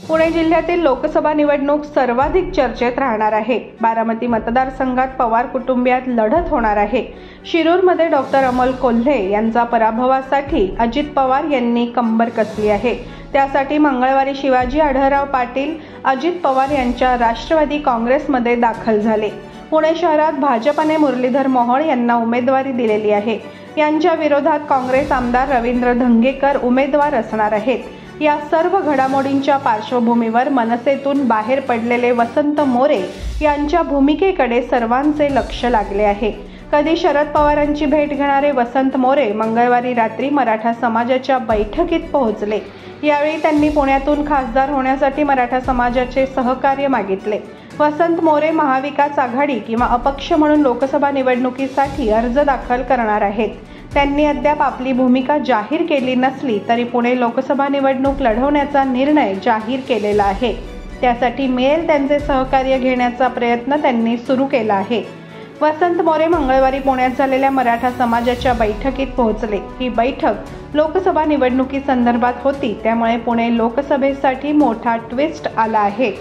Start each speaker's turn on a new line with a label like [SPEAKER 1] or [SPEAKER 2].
[SPEAKER 1] पुणे जिल्ह्यातील लोकसभा निवडणूक सर्वाधिक चर्चेत राहणार आहे। बारामती मतदारसंघात पवार कुटुंबियात लढत होणार आहे। शिरूरमध्ये डॉक्टर अमोल कोल्हे यांचा पराभवासाठी अजित पवार यांनी कंबर कसली आहे। त्यासाठी मंगळवारी शिवाजी आढळराव पाटील अजित पवार यांच्या राष्ट्रवादी काँग्रेसमध्ये दाखल झाले। पुणे शहरात भाजपने मुरलीधर मोहोळ यांना उमेदवारी दिलेली आहे। यांच्या विरोधात काँग्रेस आमदार रवींद्र धंगेकर उमेदवार असणार आहेत। या सर्व घडामोडींच्या पार्श्वभूमीवर मनसेतून बाहेर पडलेले वसंत मोरे यांच्या भूमिकेकडे सर्वांचे लक्ष लागले आहे। कधी शरद पवारांची भेट घेणारे वसंत मोरे मंगळवारी रात्री मराठा समाजाच्या बैठकीत पोहोचले। यावेळी त्यांनी पुण्यातून खासदार होण्यासाठी मराठा समाजाचे सहकार्य मागितले। वसंत मोरे महाविकास आघाडी किंवा अपक्ष म्हणून लोकसभा निवडणुकीसाठी अर्ज दाखल करणार आहेत। त्यांनी अद्याप आपली भूमिका जाहीर केली नसली तरी पुणे लोकसभा निवडणूक लढवण्याचा निर्णय जाहीर केलेला आहे। त्यासाठी मिळेल त्यांचे सहकार्य घेण्याचा प्रयत्न त्यांनी सुरू केला आहे। वसंत मोरे मंगळवारी पुण्यात झालेल्या मराठा समाजाच्या बैठकीत पोहोचले। ही बैठक लोकसभा निवडणुकीसंदर्भात होती, त्यामुळे पुणे लोकसभेसाठी मोठा ट्विस्ट आला आहे।